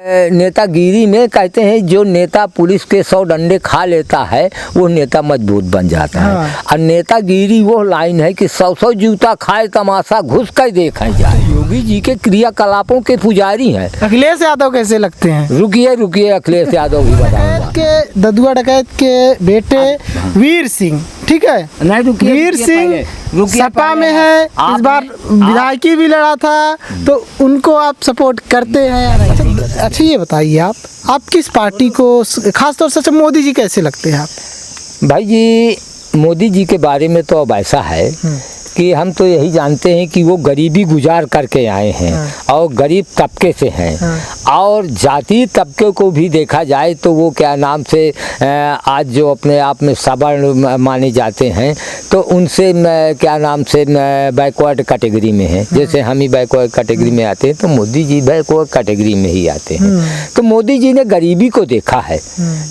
नेतागिरी में कहते हैं जो नेता पुलिस के 100 डंडे खा लेता है वो नेता मजबूत बन जाता है। और नेतागिरी वो लाइन है कि 100 जूता खाए तमाशा घुस कर देखा जाए। योगी जी के क्रियाकलापों के पुजारी हैं। अखिलेश यादव कैसे लगते हैं? रुकिए अखिलेश यादव भी बताऊंगा। के ददुआ डकैत के बेटे वीर सिंह, ठीक है, नहीं रुकिए, वीर सिंह सपा में है, इस बार विधायकी भी लड़ा था, तो उनको आप सपोर्ट करते हैं या नहीं? अच्छा ये बताइए आप किस पार्टी को खासतौर से मोदी जी कैसे लगते हैं आप? भाई जी मोदी जी के बारे में तो अब ऐसा है कि हम तो यही जानते हैं कि वो गरीबी गुजार करके आए हैं और गरीब तबके से हैं और जाति तबके को भी देखा जाए तो वो क्या नाम से आज जो अपने आप में सवर्ण माने जाते हैं तो उनसे क्या नाम से बैकवर्ड कैटेगरी में है। जैसे हम ही बैकवर्ड कैटेगरी में आते हैं तो मोदी जी बैकवर्ड कैटेगरी में ही आते हैं। तो मोदी जी ने गरीबी को देखा है।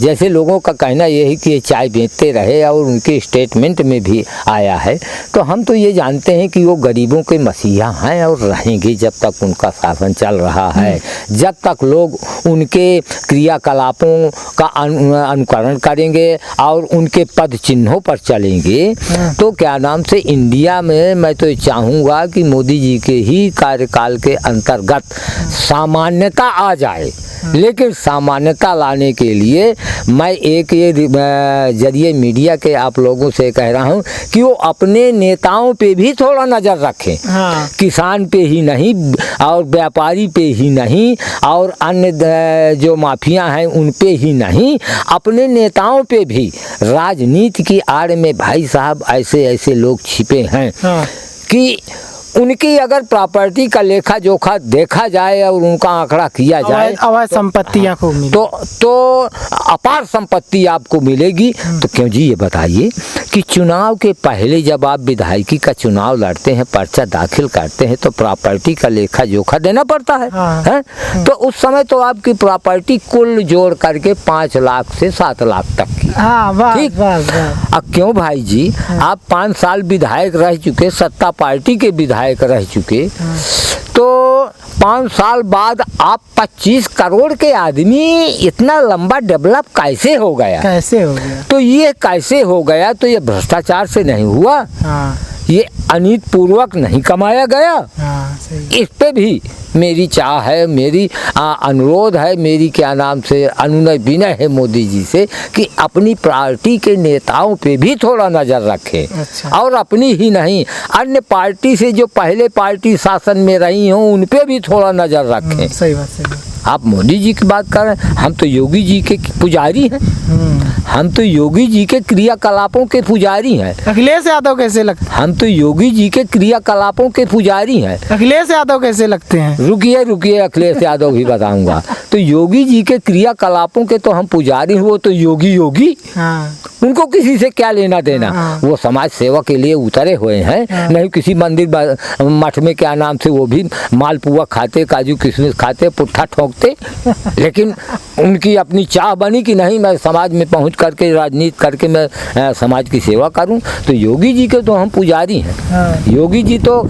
जैसे लोगों का कहना यह है कि ये चाय बेचते रहे और उनके स्टेटमेंट में भी आया है, तो हम तो ये जानते हैं कि वो गरीबों के मसीहा हैं और रहेंगे जब तक उनका शासन चल रहा है, जब तक लोग उनके क्रियाकलापों का अनुकरण करेंगे और उनके पद चिन्हों पर चलेंगे तो क्या नाम से इंडिया में मैं तो चाहूँगा कि मोदी जी के ही कार्यकाल के अंतर्गत सामान्यता आ जाए। लेकिन सामान्यता लाने के लिए मैं एक ये जरिए मीडिया के आप लोगों से कह रहा हूँ कि वो अपने नेताओं पे भी थोड़ा नज़र रखें। किसान पे ही नहीं और व्यापारी पे ही नहीं और अन्य जो माफिया हैं उन पे ही नहीं, अपने नेताओं पे भी। राजनीति की आड़ में भाई साहब ऐसे ऐसे लोग छिपे हैं कि उनकी अगर प्रॉपर्टी का लेखा जोखा देखा जाए और उनका आंकड़ा किया जाए अवैध संपत्तियां को तो अपार संपत्ति आपको मिलेगी। तो क्यों जी ये बताइए कि चुनाव के पहले जब आप विधायकी का चुनाव लड़ते हैं, पर्चा दाखिल करते हैं तो प्रॉपर्टी का लेखा जोखा देना पड़ता है, तो उस समय तो आपकी प्रॉपर्टी कुल जोड़ करके 5 लाख से 7 लाख तक की। ठीक। अब क्यों भाई जी आप 5 साल विधायक रह चुके, सत्ता पार्टी के विधायक रह चुके, तो 5 साल बाद आप 25 करोड़ के आदमी इतना लंबा डेवलप कैसे हो गया? तो ये कैसे हो गया? तो ये भ्रष्टाचार से नहीं हुआ, ये अनीति पूर्वक नहीं कमाया गया। इस पे भी मेरी चाह है, मेरी अनुरोध है, मेरी क्या नाम से अनुनय विनय है मोदी जी से कि अपनी पार्टी के नेताओं पे भी थोड़ा नज़र रखें। और अपनी ही नहीं, अन्य पार्टी से जो पहले पार्टी शासन में रही हों उन पे भी थोड़ा नज़र रखें। सही बात। आप मोदी जी की बात कर रहे हैं, हम तो योगी जी के पुजारी हैं, हम तो योगी जी के क्रियाकलापों के पुजारी हैं। अखिलेश यादव कैसे लगते हैं? हम तो योगी जी के क्रियाकलापों के पुजारी हैं। अखिलेश यादव कैसे लगते हैं? रुकिए अखिलेश यादव भी बताऊंगा। तो योगी जी के क्रियाकलापों के तो हम पुजारी हैं, वो तो योगी उनको किसी से क्या लेना देना। वो समाज सेवा के लिए उतरे हुए हैं, नहीं किसी मंदिर मठ में क्या नाम से वो भी मालपुआ खाते, काजू किशमिश खाते, पुट्ठा ठोकते। लेकिन उनकी अपनी चाह बनी कि नहीं मैं समाज में पहुंच करके राजनीति करके मैं समाज की सेवा करूं। तो योगी जी के तो हम पुजारी हैं। योगी जी तो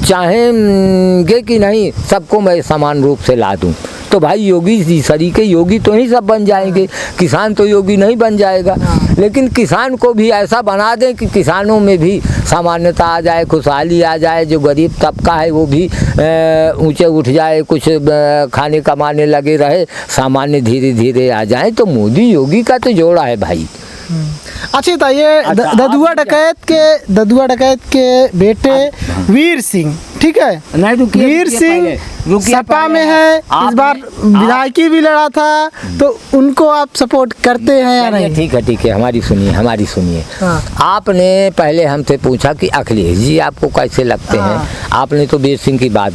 चाहेंगे कि नहीं सबको मैं समान रूप से ला दूं। तो भाई योगी जी सरीके योगी तो ही सब बन जाएंगे, किसान तो योगी नहीं बन जाएगा। लेकिन किसान को भी ऐसा बना दें कि किसानों में भी सामान्यता आ जाए, खुशहाली आ जाए, जो गरीब तबका है वो भी ऊंचे उठ जाए, कुछ खाने कमाने लगे रहे, सामान्य धीरे धीरे आ जाए। तो मोदी योगी का तो जोड़ा है भाई। अच्छा था ये ददुआ डकैत के बेटे वीर सिंह, ठीक है, वीर सिंह सपा में है, इस बार विधायकी भी लड़ा था, तो उनको आप सपोर्ट करते हैं या नहीं? ठीक है, हमारी सुनिए। आपने पहले हमसे पूछा कि अखिलेश जी आपको कैसे लगते हैं, आपने तो वीर सिंह की बात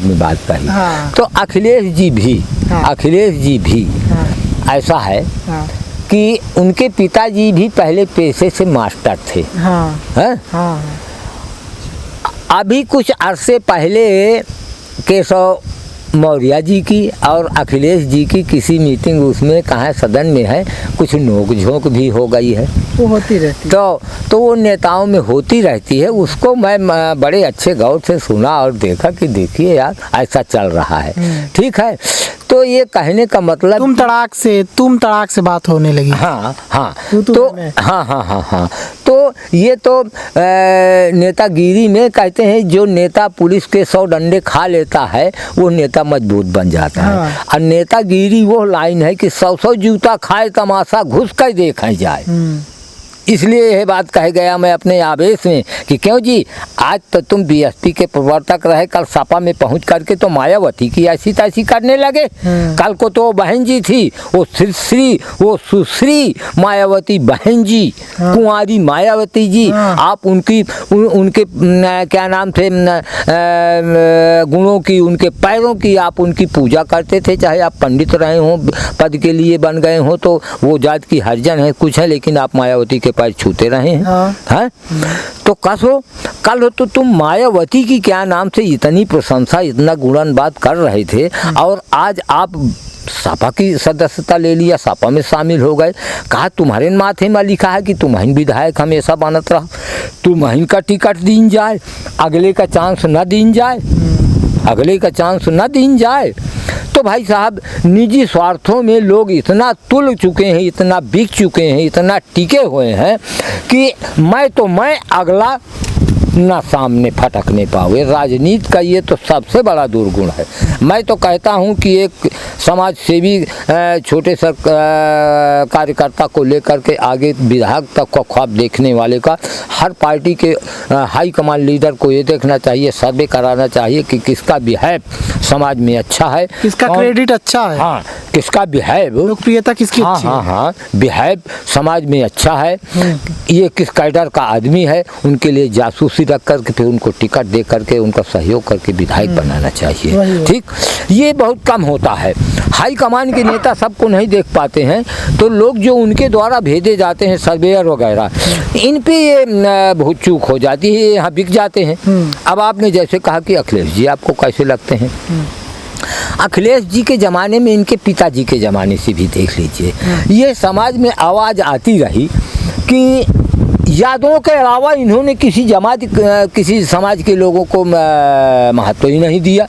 कही। तो अखिलेश जी भी ऐसा है कि उनके पिताजी भी पहले पेशे से मास्टर थे। अभी कुछ अरसे पहले केशव मौर्य जी की और अखिलेश जी की किसी मीटिंग उसमें कहाँ सदन में है, कुछ नोक झोंक भी हो गई है, वो होती रहती है। तो वो नेताओं में होती रहती है। उसको मैं बड़े अच्छे गौर से सुना और देखा कि देखिए यार ऐसा चल रहा है, ठीक है। तो ये कहने का मतलब तुम तड़ाक से बात होने लगी। हाँ हाँ, तू तो मैं। हाँ, तो ये तो नेतागिरी में कहते हैं जो नेता पुलिस के 100 डंडे खा लेता है वो नेता मजबूत बन जाता है। हाँ। और नेतागिरी वो लाइन है कि 100 जूता खाए तमाशा घुस कर देखा जाए। इसलिए यह बात कह गया मैं अपने आवेश में कि क्यों जी, आज तो तुम बीएसपी के प्रवर्तक रहे, कल सपा में पहुंच करके तो मायावती की ऐसी तैसी करने लगे। कल को तो बहन जी थी, वो सुश्री मायावती बहन जी, कुंवारी मायावती जी, आप उनके क्या नाम थे गुणों की, उनके पैरों की आप उनकी पूजा करते थे। चाहे आप पंडित रहे हों, पद के लिए बन गए हों, तो वो जात की हर्जन है कुछ है, लेकिन आप मायावती के पैर छूते रहे हैं। हाँ? तो कल हो तो तुम मायावती की क्या नाम से इतनी प्रशंसा, इतना गुणगान कर रहे थे, और आज आप सपा की सदस्यता ले लिया, सपा में शामिल हो गए। कहा तुम्हारे माथे में लिखा है कि तुम्हारी विधायक हमेशा बनत रहा, तुम्हारी का टिकट दीन जाए, अगले का चांस न दीन जाए, अगले का चांस न दीन जाए। तो भाई साहब, निजी स्वार्थों में लोग इतना तुल चुके हैं, इतना बिक चुके हैं, इतना टिके हुए हैं कि मैं अगला ना सामने फटकने पावे। राजनीति का ये तो सबसे बड़ा दुर्गुण है। मैं तो कहता हूँ कि एक समाज सेवी छोटे से कार्यकर्ता को लेकर के आगे विधायक तक का ख्वाब देखने वाले का हर पार्टी के हाई कमान लीडर को ये देखना चाहिए, सर्वे कराना चाहिए कि किसका बिहेव समाज में अच्छा है, किसका क्रेडिट अच्छा है, हाँ, किसका बिहेव, लोकप्रियता किसकी अच्छी है। हाँ, बिहेव समाज में अच्छा है, ये किस कैडर का आदमी है, उनके लिए जासूसी रख करके फिर उनको टिकट दे करके उनका सहयोग करके विधायक बनाना चाहिए। ठीक, ये बहुत कम होता है। हाई कमान के नेता सबको नहीं देख पाते हैं, तो लोग जो उनके द्वारा भेजे जाते हैं सर्वेयर वगैरह, इन पे ये बहुत चूक हो जाती है, यहाँ बिक जाते हैं। अब आपने जैसे कहा कि अखिलेश जी आपको कैसे लगते हैं, अखिलेश जी के ज़माने में इनके पिताजी के ज़माने से भी देख लीजिए, ये समाज में आवाज़ आती रही कि यादों के अलावा इन्होंने किसी समाज के लोगों को महत्व ही नहीं दिया।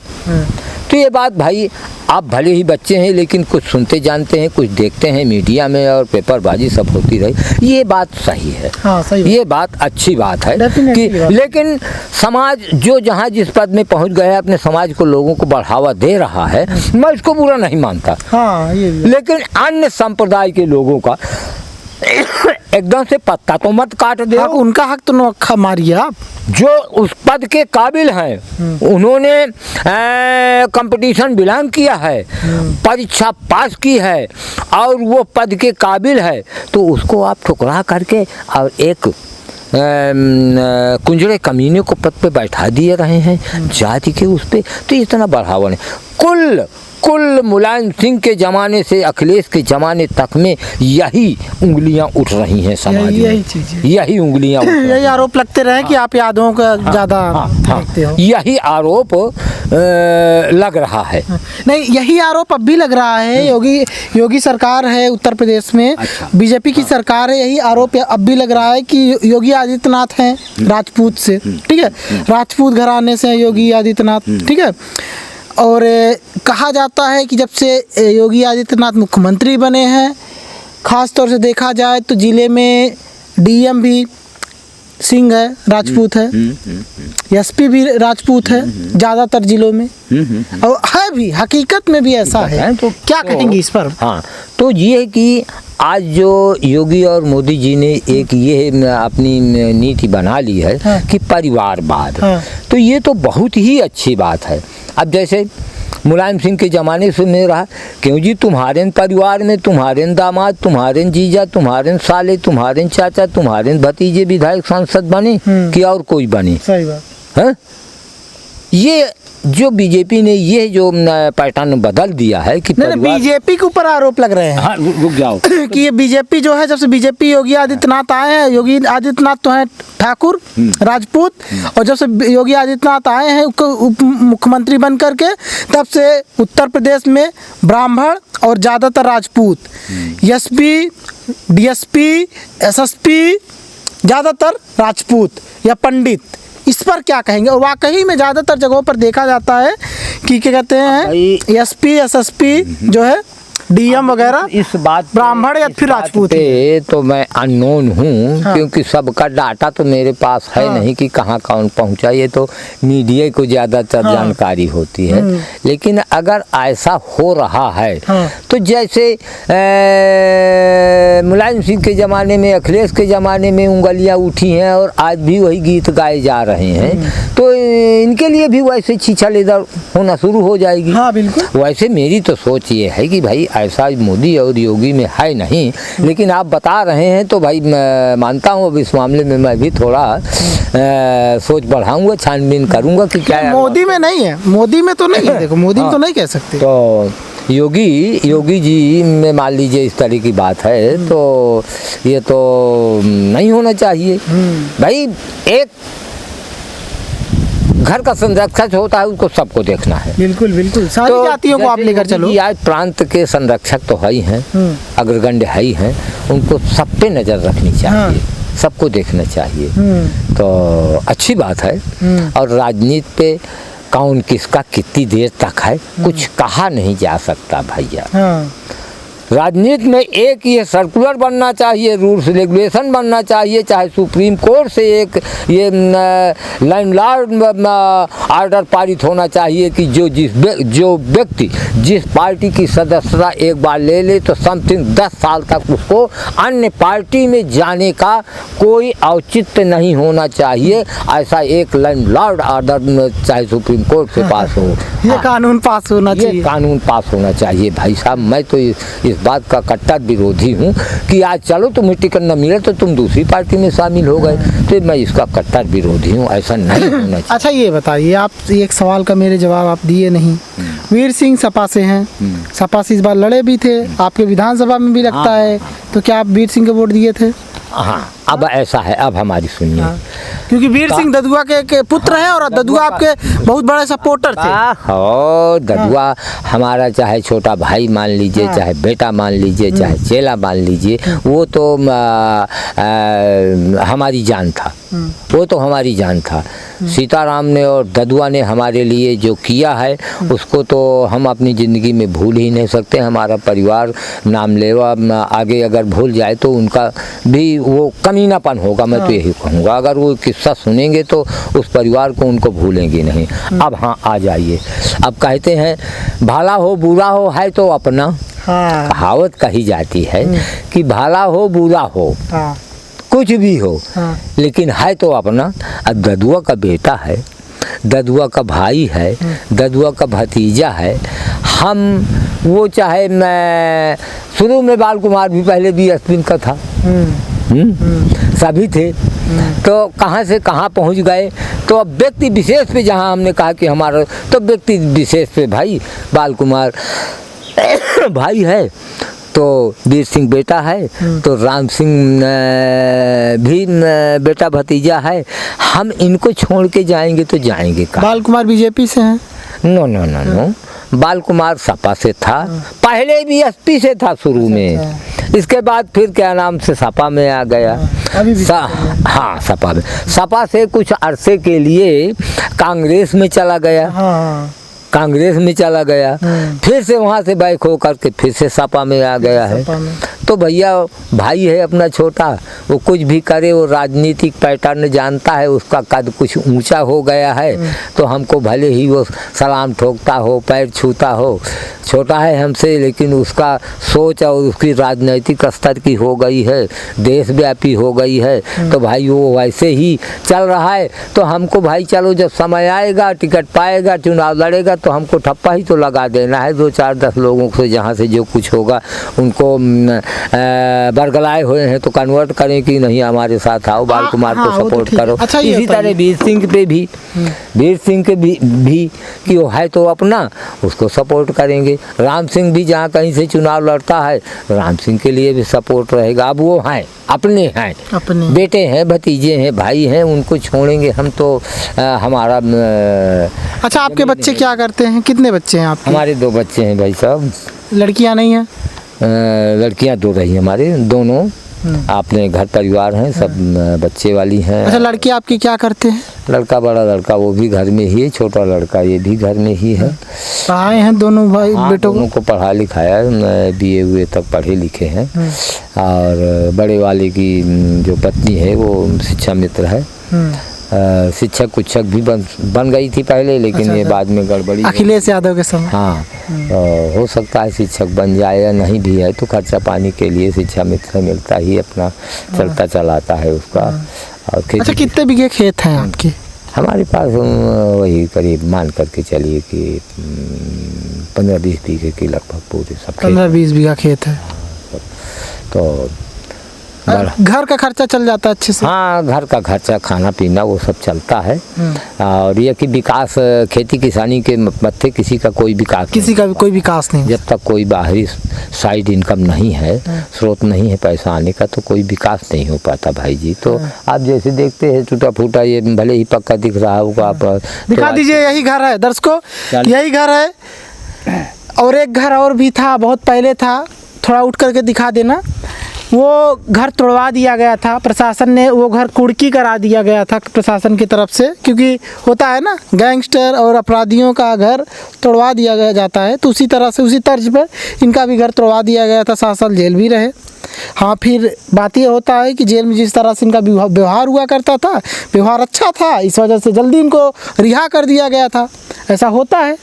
तो ये बात भाई, आप भले ही बच्चे हैं लेकिन कुछ सुनते जानते हैं, कुछ देखते हैं मीडिया में और पेपरबाजी सब होती रही, ये बात सही है। हाँ, सही ये बात अच्छी बात है कि लेकिन समाज जो जहाँ जिस पद में पहुँच गया है, अपने समाज को लोगों को बढ़ावा दे रहा है, मैं इसको बुरा नहीं मानता। हाँ, ये भी। लेकिन अन्य संप्रदाय के लोगों का एकदम से पत्ता तो मत काट दे, उनका हक तो नौखा मारिए आप। जो उस पद के काबिल हैं, उन्होंने कंपटीशन बिलोंग किया है, परीक्षा पास की है और वो पद के काबिल है, तो उसको आप ठुकरा करके और एक कुंजड़े कमीने को पद पे बैठा दिए रहे हैं जाति के उस पे। तो इतना बढ़ावा नहीं। कुल मुलायम सिंह के ज़माने से अखिलेश के ज़माने तक में यही उंगलियां उठ रही हैं समाज में, यही उंगलियां यही आरोप लगते रहे कि आप यादों का ज़्यादा देखते हो। यही आरोप लग रहा है। नहीं, यही आरोप अब भी लग रहा है। योगी सरकार है उत्तर प्रदेश में, बीजेपी की सरकार है, यही आरोप अब भी लग रहा है कि योगी आदित्यनाथ हैं राजपूत से, ठीक है, राजपूत घराने से योगी आदित्यनाथ, ठीक है। और कहा जाता है कि जब से योगी आदित्यनाथ मुख्यमंत्री बने हैं, ख़ास तौर से देखा जाए तो ज़िले में डीएम भी सिंह है, राजपूत है, एसपी भी राजपूत है ज़्यादातर ज़िलों में, और है भी, हकीकत में भी ऐसा है। तो क्या कहेंगे इस पर? हाँ, तो ये कि आज जो योगी और मोदी जी ने एक ये अपनी नीति बना ली है कि परिवारवाद, तो ये तो बहुत ही अच्छी बात है। अब जैसे मुलायम सिंह के ज़माने से में रहा, क्यों जी तुम्हारे परिवार में तुम्हारे दामाद, तुम्हारे जीजा, तुम्हारे साले, तुम्हारे चाचा, तुम्हारे भतीजे विधायक सांसद बने कि और कोई बने? सही बात है। ये जो बीजेपी ने ये जो पैटर्न बदल दिया है कि नहीं बीजेपी के ऊपर आरोप लग रहे हैं। हाँ रुक जाओ कि ये बीजेपी जो है, जब से बीजेपी योगी आदित्यनाथ आए हैं, योगी आदित्यनाथ तो हैं ठाकुर राजपूत, और जब से योगी आदित्यनाथ आए हैं उप मुख्यमंत्री बन करके, तब से उत्तर प्रदेश में ब्राह्मण और ज़्यादातर राजपूत, एसपी, डीएसपी, एसएसपी ज़्यादातर राजपूत या पंडित, इस पर क्या कहेंगे? और वाकई में ज़्यादातर जगहों पर देखा जाता है कि क्या कहते हैं, एसपी, एसएसपी जो है, डीएम वगैरह, इस बात ब्राह्मण या फिर राजपूत पे तो मैं अननोन हूँ। हाँ। क्योंकि सबका डाटा तो मेरे पास है नहीं कि कहाँ कौन पहुँचा, ये तो मीडिया को ज़्यादातर जानकारी होती है। लेकिन अगर ऐसा हो रहा है तो जैसे मुलायम सिंह के ज़माने में, अखिलेश के ज़माने में उंगलियाँ उठी हैं और आज भी वही गीत गाए जा रहे हैं, तो इनके लिए भी वैसे छीछल इधर होना शुरू हो जाएगी। हाँ बिल्कुल। वैसे मेरी तो सोच ये है कि भाई ऐसा मोदी और योगी में है नहीं, लेकिन आप बता रहे हैं तो भाई मैं मानता हूँ अब इस मामले में मैं भी थोड़ा सोच बढ़ाऊंगा, छानबीन करूंगा कि क्या मोदी में नहीं है, मोदी में तो नहीं है। देखो मोदी में तो नहीं कह सकते। तो योगी जी में मान लीजिए इस तरह की बात है, तो ये तो नहीं होना चाहिए भाई। एक घर का संरक्षक होता है, उसको सबको देखना है। बिल्कुल बिल्कुल, सारी जातियों को आप लेकर चलो। आज प्रांत के संरक्षक तो है ही हैं, अग्रगण्य है ही हैं, उनको सब पे नज़र रखनी चाहिए, सबको देखना चाहिए। तो अच्छी बात है। और राजनीति पे कौन किसका कितनी देर तक है कुछ कहा नहीं जा सकता भैया। राजनीति में एक ये सर्कुलर बनना चाहिए, रूल्स रेगुलेशन बनना चाहिए, चाहे सुप्रीम कोर्ट से एक ये लैंडलॉर्ड आर्डर पारित होना चाहिए कि जो व्यक्ति जिस पार्टी की सदस्यता एक बार ले ले तो समथिंग 10 साल तक उसको अन्य पार्टी में जाने का कोई औचित्य नहीं होना चाहिए। ऐसा एक लैंडलॉर्ड आर्डर चाहे सुप्रीम कोर्ट से पास हो, ये कानून पास होना चाहिए, ये कानून पास होना चाहिए भाई साहब। मैं तो इस बात का कट्टर विरोधी हूँ कि आज चलो तुम्हें टिकट न मिले तो तुम दूसरी पार्टी में शामिल हो गए, तो मैं इसका कट्टर विरोधी हूँ, ऐसा नहीं होना चाहिए। अच्छा ये बताइए, आप एक सवाल का मेरे जवाब आप दिए नहीं। वीर सिंह सपा से हैं, सपा से इस बार लड़े भी थे, आपके विधानसभा में भी लगता है, तो क्या आप वीर सिंह को वोट दिए थे? हाँ अब ऐसा है, अब हमारी सुनिए। क्योंकि वीर सिंह ददुआ के पुत्र हैं और ददुआ आपके बहुत बड़े सपोर्टर थे। और ददुआ हमारा चाहे छोटा भाई मान लीजिए, चाहे बेटा मान लीजिए, चाहे चेला मान लीजिए, वो तो हमारी जान था, वो तो हमारी जान था। सीताराम ने और ददुआ ने हमारे लिए जो किया है उसको तो हम अपनी ज़िंदगी में भूल ही नहीं सकते। हमारा परिवार नामलेवा आगे अगर भूल जाए तो उनका भी वो कमीनापन होगा, मैं तो यही कहूँगा। अगर वो किस्सा सुनेंगे तो उस परिवार को उनको भूलेंगे नहीं। अब हाँ आ जाइए, अब कहते हैं भला हो बुरा हो है तो अपना, कहावत कही जाती है कि भला हो बुरा हो कुछ भी हो, लेकिन है तो अपना। अब ददुआ का बेटा है, ददुआ का भाई है, ददुआ का भतीजा है। हम वो चाहे मैं शुरू में बाल कुमार भी पहले भी एसपी का था, सभी थे, तो कहाँ से कहाँ पहुँच गए। तो अब व्यक्ति विशेष पे जहाँ हमने कहा कि हमारा, तो व्यक्ति विशेष पे भाई बाल कुमार भाई है, तो वीर सिंह बेटा है, तो राम सिंह भी बेटा भतीजा है। हम इनको छोड़ के जाएंगे तो जाएंगे कहाँ? बाल कुमार बीजेपी से हैं? नो नो नो नो, बाल कुमार सपा से था, पहले भी एसपी से था शुरू में, इसके बाद फिर क्या नाम से सपा में आ गया। हाँ सपा में, सपा से कुछ अरसे के लिए कांग्रेस में चला गया, कांग्रेस में चला गया, फिर से वहाँ से बैक हो करके फिर से सपा में आ गया है। तो भैया भाई है अपना छोटा, वो कुछ भी करे, वो राजनीतिक पैटर्न जानता है, उसका कद कुछ ऊंचा हो गया है, तो हमको भले ही वो सलाम ठोकता हो, पैर छूता हो, छोटा है हमसे, लेकिन उसका सोच और उसकी राजनीतिक स्तर की हो गई है, देशव्यापी हो गई है, तो भाई वो वैसे ही चल रहा है। तो हमको भाई चलो जब समय आएगा, टिकट पाएगा, चुनाव लड़ेगा, तो हमको ठप्पा ही तो लगा देना है 2 4 10 लोगों से, जहाँ से जो कुछ होगा उनको बरगलाए हुए हैं तो कन्वर्ट करें कि नहीं हमारे साथ आओ, बाल कुमार को हाँ, वो तो सपोर्ट ठीक है। करो। अच्छा, ये इसी तरह वीर सिंह पे भी, वीर सिंह के भी कि वो है तो अपना, उसको सपोर्ट करेंगे। राम सिंह भी जहाँ कहीं से चुनाव लड़ता है, राम सिंह के लिए भी सपोर्ट रहेगा। अब वो हैं, अपने हैं, अपने बेटे हैं, भतीजे हैं, भाई हैं, उनको छोड़ेंगे हम तो हमारा अच्छा, आपके बच्चे क्या करते हैं? कितने बच्चे हैं आपके? हमारे 2 बच्चे हैं भाई साहब। लड़कियां नहीं हैं? लड़कियां 2 रही हमारे, दोनों अपने घर परिवार हैं, सब बच्चे वाली हैं। अच्छा, लड़के आपके क्या करते हैं? लड़का, बड़ा लड़का वो भी घर में ही है, छोटा लड़का ये भी घर में ही है। पढ़ाए हैं दोनों भाई हाँ, बेटों दोनों को पढ़ा लिखाया है, BA हुए तक पढ़े लिखे हैं। और बड़े वाले की जो पत्नी है वो शिक्षा मित्र है, शिक्षक उच्छक भी बन गई थी पहले, लेकिन ये बाद में गड़बड़ी अखिलेश यादव के समय। हाँ, हो सकता है शिक्षक बन जाए, या नहीं भी है तो खर्चा पानी के लिए शिक्षा मित्र मिलता ही, अपना चलता चलाता है उसका। और अच्छा, कितने बीघे खेत हैं आपके? हमारे पास वही करीब मान करके चलिए कि 15-20 बीघे की लगभग पूरे सब 15-20 बीघा खेत है। तो घर का खर्चा चल जाता है अच्छे से? हाँ, घर का खर्चा, खाना पीना वो सब चलता है। और ये कि विकास खेती किसानी के मत्थे किसी का कोई विकास, किसी का भी कोई विकास नहीं। जब तक कोई बाहरी साइड इनकम नहीं है, स्रोत नहीं है पैसा आने का, तो कोई विकास नहीं हो पाता भाई जी। तो आप जैसे देखते हैं टूटा फूटा, ये भले ही पक्का दिख रहा होगा, आप दिखा दीजिए। यही घर है दर्शकों, यही घर है। और एक घर और भी था, बहुत पहले था, थोड़ा उठ करके दिखा देना। वो घर तोड़वा दिया गया था, प्रशासन ने वो घर कुर्की करा दिया गया था प्रशासन की तरफ से, क्योंकि होता है ना गैंगस्टर और अपराधियों का घर तोड़वा दिया गया जाता है, तो उसी तरह से, उसी तर्ज पर इनका भी घर तोड़वा दिया गया था। 7 साल जेल भी रहे। हाँ, फिर बात ये होता है कि जेल में जिस तरह से इनका व्यवहार हुआ करता था, व्यवहार अच्छा था, इस वजह से जल्दी इनको रिहा कर दिया गया था, ऐसा होता है।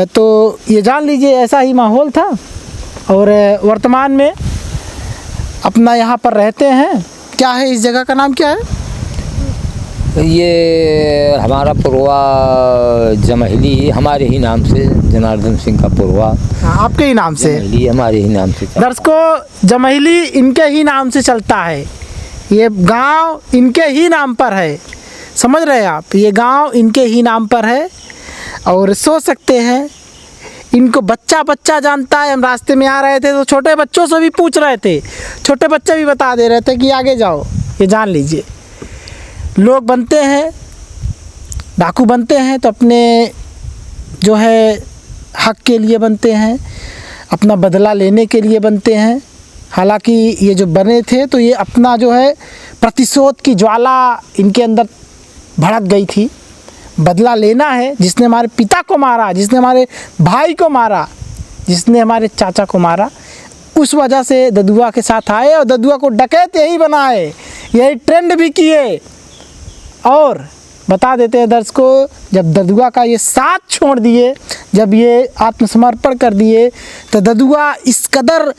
तो ये जान लीजिए ऐसा ही माहौल था। और वर्तमान में अपना यहाँ पर रहते हैं। क्या है इस जगह का नाम, क्या है? ये हमारा पुरवा जमहली, हमारे ही नाम से, जनार्दन सिंह का पुरवा। आपके ही नाम से? जमहली हमारे ही नाम से। दर्शकों, जमहली इनके ही नाम से चलता है, ये गांव इनके ही नाम पर है, समझ रहे हैं आप? ये गांव इनके ही नाम पर है। और सोच सकते हैं, इनको बच्चा बच्चा जानता है। हम रास्ते में आ रहे थे तो छोटे बच्चों से भी पूछ रहे थे, छोटे बच्चे भी बता दे रहे थे कि आगे जाओ। ये जान लीजिए, लोग बनते हैं, डाकू बनते हैं तो अपने जो है हक के लिए बनते हैं, अपना बदला लेने के लिए बनते हैं। हालांकि ये जो बने थे तो ये अपना जो है प्रतिशोध की ज्वाला इनके अंदर भड़क गई थी, बदला लेना है। जिसने हमारे पिता को मारा, जिसने हमारे भाई को मारा, जिसने हमारे चाचा को मारा, उस वजह से ददुआ के साथ आए और ददुआ को डकैत यही बनाए, यही ट्रेंड भी किए। और बता देते हैं दर्शकों, जब ददुआ का ये साथ छोड़ दिए, जब ये आत्मसमर्पण कर दिए, तो ददुआ इस कदर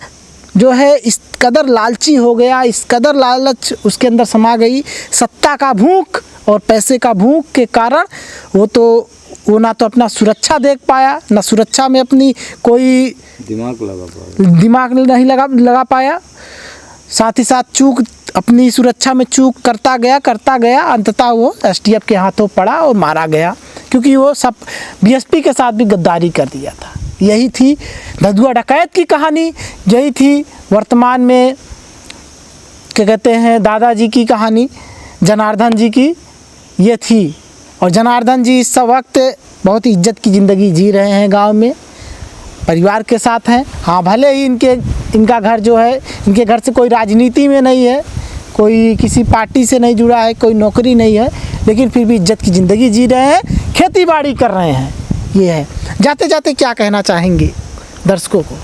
जो है, इस कदर लालची हो गया, इस कदर लालच उसके अंदर समा गई, सत्ता का भूख और पैसे का भूख के कारण वो ना तो अपना सुरक्षा देख पाया, ना सुरक्षा में अपनी कोई दिमाग नहीं लगा पाया, साथ ही साथ चूक, अपनी सुरक्षा में चूक करता गया। अंततः वो STF के हाथों पड़ा और मारा गया, क्योंकि वो सब BSP के साथ भी गद्दारी कर दिया था। यही थी ददुआ डकैत की कहानी, यही थी वर्तमान में क्या कहते हैं दादाजी की कहानी, जनार्दन जी की ये थी। और जनार्दन जी इस वक्त बहुत ही इज्जत की ज़िंदगी जी रहे हैं, गांव में परिवार के साथ हैं। हाँ, भले ही इनका घर जो है, इनके घर से कोई राजनीति में नहीं है, कोई किसी पार्टी से नहीं जुड़ा है, कोई नौकरी नहीं है, लेकिन फिर भी इज्जत की ज़िंदगी जी रहे हैं, खेती बाड़ी कर रहे हैं। ये है। जाते जाते क्या कहना चाहेंगे दर्शकों को,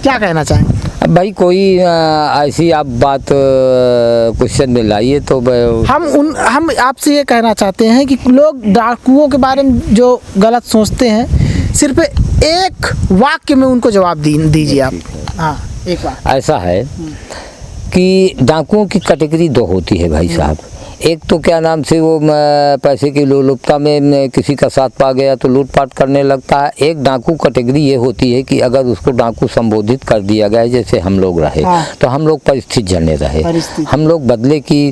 क्या कहना चाहेंगे? अब भाई कोई ऐसी आप बात क्वेश्चन में लाइए तो हम आपसे ये कहना चाहते हैं कि लोग डाकुओं के बारे में जो गलत सोचते हैं, सिर्फ एक वाक्य में उनको जवाब दीजिए आप। हाँ, एक बात ऐसा है कि डाकुओं की कैटेगरी 2 होती है भाई साहब। एक तो क्या नाम से वो पैसे की लोलुपता में किसी का साथ पा गया तो लूटपाट करने लगता है। एक डाकू कैटेगरी ये होती है कि अगर उसको डाकू संबोधित कर दिया गया, जैसे हम लोग रहे, तो हम लोग परिस्थिति जने रहे, हम लोग बदले की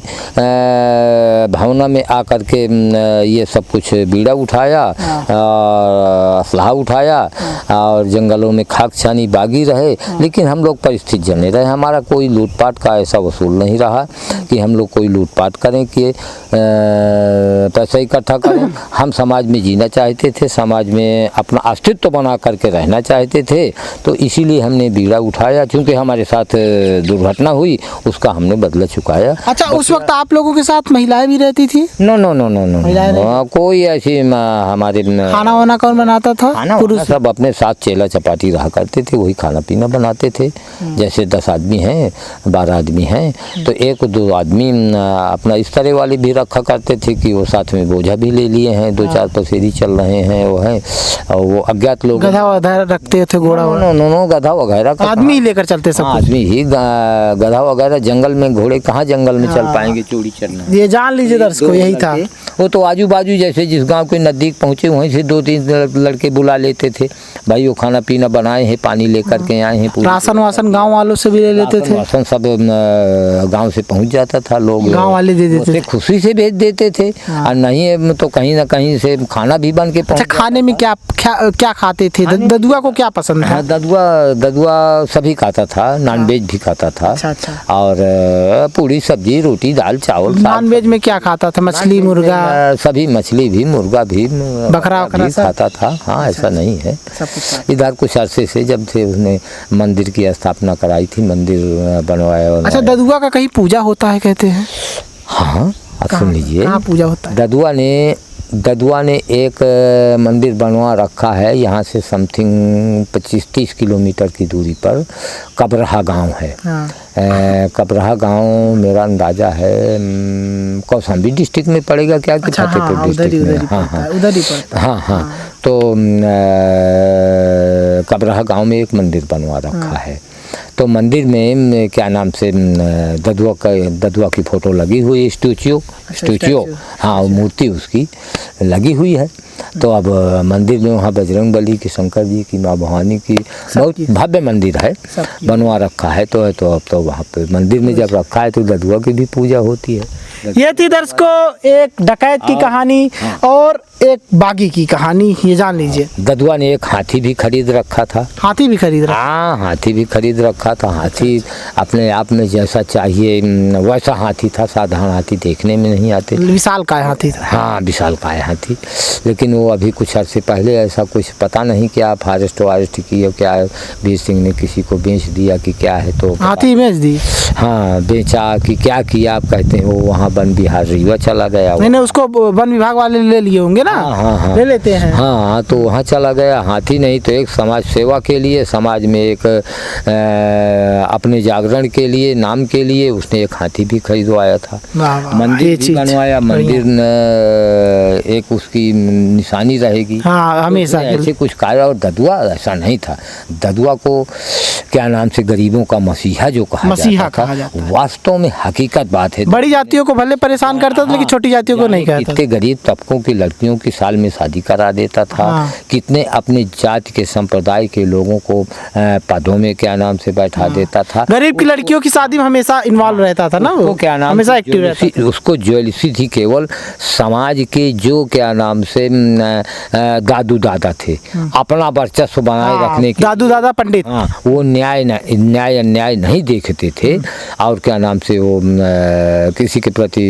भावना में आकर के ये सब कुछ बीड़ा उठाया, असलहा उठाया और जंगलों में खाक छानी बागी रहे, लेकिन हम लोग परिस्थिति जने रहे। हमारा कोई लूटपाट का ऐसा वसूल नहीं रहा कि हम लोग कोई लूटपाट करें कि पैसा इकट्ठा करें। हम समाज में जीना चाहते थे, समाज में अपना अस्तित्व बना करके रहना चाहते थे, तो इसीलिए हमने बीड़ा उठाया। क्योंकि हमारे साथ दुर्घटना हुई, उसका हमने बदला चुकाया। अच्छा, उस वक्त आप लोगों के साथ महिलाएं भी रहती थी? No no no no no, कोई ऐसी हमारे खाना वाना कौन बनाता था? पुरुष सब अपने साथ चेला चपाटी रहा करते थे, वही खाना पीना बनाते थे। जैसे 10 आदमी हैं, 12 आदमी हैं, तो 1-2 आदमी अपना इस तरह वाले भी रखा करते थे कि वो साथ में बोझा भी ले लिए हैं, 2-4 पसेरी चल रहे हैं वो हैं, और वो अज्ञात लोग गधा वधा रखते थे, घोड़ा? नो, गधा वगैरह आदमी ही लेकर चलते सब? आदमी ही, गधा वगैरह जंगल में, घोड़े कहाँ जंगल में चल पाएंगे चोरी चलना। ये जान लीजिए दर्शकों, यही था। वो तो आजू बाजू जैसे जिस गांव के नज़दीक पहुँचे वहीं से 2-3 लड़के बुला लेते थे, भाई वो खाना पीना बनाए हैं, पानी लेकर के आए हैं। राशन वासन गांव वालों से भी ले लेते थे? राशन सब गांव से पहुंच जाता था, लोग गांव वाले दे देते थे, खुशी से भेज देते थे। और नहीं तो कहीं ना कहीं से खाना भी बन के। अच्छा, खाने में क्या खाते थे? ददुआ को क्या पसंद था? ददुआ सभी खाता था, नॉनवेज भी खाता था। अच्छा। और पूरी सब्जी रोटी दाल चावल। नॉनवेज में क्या खाता था? मछली मुर्गा? सभी, मछली भी, मुर्गा भी, बकरा भी खाता था। हाँ, ऐसा नहीं है। इधर कुछ अरसे से जब से उसने मंदिर की स्थापना कराई थी, मंदिर बनवाया। अच्छा, ददुआ का कहीं पूजा होता है कहते हैं? हाँ, सुन लीजिए, कहाँ पूजा होता है? ददुआ ने एक मंदिर बनवा रखा है यहाँ से समथिंग 25-30 किलोमीटर की दूरी पर। कबरहा गांव है। कबरहा गांव मेरा अंदाजा है कौशाम्बी डिस्ट्रिक्ट में पड़ेगा क्या, कि फतेहपुर डिस्ट्रिक्ट में? हाँ, उधर ही पड़ता है। हाँ। तो कबरहा गांव में एक मंदिर बनवा रखा है। तो मंदिर में क्या नाम से ददुआ की फोटो लगी हुई, स्टैच्यू, हाँ, मूर्ति उसकी लगी हुई है। तो अब मंदिर में वहाँ बजरंग बली की, शंकर जी की, माँ भवानी की बहुत भव्य मंदिर है, बनवा रखा है। तो अब तो वहाँ पे मंदिर में जब रखा है तो ददुआ की भी पूजा होती है। ये थी दर्शकों एक डकैत की कहानी और एक बागी की कहानी, ये जान लीजिए। ददुआ ने एक हाथी भी खरीद रखा था। हाथी भी खरीद रखा? हाँ, हाथी भी खरीद रखा था। हाथी अपने आप में जैसा चाहिए वैसा हाथी था, साधारण हाथी देखने में नहीं आते, विशाल काय हाथी था। हाँ, विशाल काय हाथी। लेकिन वो अभी कुछ अर्से पहले ऐसा कुछ पता नहीं क्या फॉरेस्ट की, क्या वीर सिंह ने किसी को बेच दिया कि क्या है, तो हाथी बेच दी? हाँ, बेचा कि क्या किया आप कहते हैं। वो वहाँ वन विहार रीवा चला गया। नहीं, उसको वन विभाग वाले ले लिए होंगे ना? हाँ, ले लेते हैं। हाँ, तो वहाँ चला गया। हाथी नहीं तो एक समाज सेवा के लिए, समाज में एक अपने जागरण के लिए, नाम के लिए उसने एक हाथी भी खरीदवाया था। मंदिर भी बनवाया। मंदिर एक उसकी निशानी रहेगी। हाँ, हमेशा ऐसे कुछ कार्य। और ददुआ ऐसा नहीं था। ददुआ को क्या नाम से गरीबों का मसीहा जो कहा जाता था, वास्तव में हकीकत बात है। बड़ी जातियों को भले परेशान करता था, लेकिन छोटी जातियों को नहीं करता। कितने गरीब तबकों की लड़कियों की साल में शादी करा देता था। कितने अपने जाति के संप्रदाय के लोगों को पदों में क्या नाम से बैठा देता था। गरीब की लड़कियों की शादी में हमेशा इन्वॉल्व रहता था ना वो, क्या नाम, हमेशा एक्टिव रहता था। उसको ज्वेलसी थी केवल समाज के जो क्या नाम से दादू दादा थे, अपना वर्चस्व बनाए रखने के दादू दादा पंडित, वो न्याय अन्याय नहीं देखते थे। और क्या नाम से वो किसी के प्रति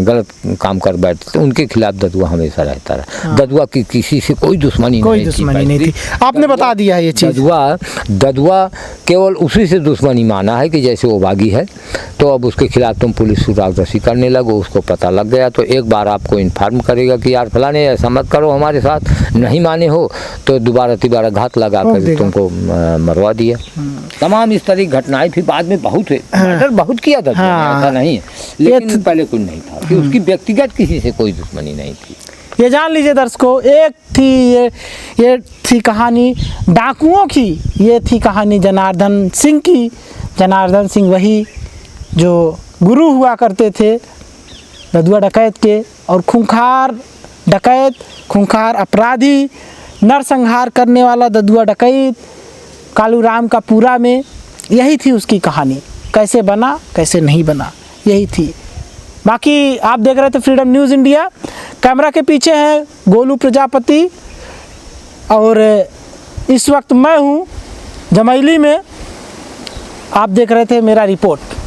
गलत काम कर बैठते थे, उनके खिलाफ ददुआ हमेशा रहता रहा। ददुआ की किसी से कोई दुश्मनी नहीं थी। आपने बता दिया ये चीज। ददुआ केवल उसी से दुश्मनी माना है कि जैसे वो बागी है, तो अब उसके खिलाफ तुम पुलिस सुरागदर्शी करने लगो, उसको पता लग गया तो एक बार आपको इन्फॉर्म करेगा कि यार फलाने ऐसा मत करो हमारे साथ, नहीं माने हो तो दोबारा घात लगा कर तुमको मरवा दिया। तमाम इस तरह की घटनाएं फिर बाद में बहुत हुई। मर्डर बहुत किया था, ऐसा नहीं है, लेकिन पहले कुछ नहीं था कि उसकी व्यक्तिगत किसी से कोई दुश्मनी नहीं थी। ये जान लीजिए दर्शकों, एक थी ये थी कहानी डाकुओं की, ये थी कहानी जनार्दन सिंह की। जनार्दन सिंह वही जो गुरु हुआ करते थे ददुआ डकैत के, और खूंखार डकैत, खूंखार अपराधी, नरसंहार करने वाला ददुआ डकैत कालूराम का पूरा में यही थी उसकी कहानी। कैसे बना, कैसे नहीं बना, यही थी। बाकी आप देख रहे थे फ्रीडम न्यूज़ इंडिया। कैमरा के पीछे हैं गोलू प्रजापति, और इस वक्त मैं हूँ जमैली में। आप देख रहे थे मेरा रिपोर्ट।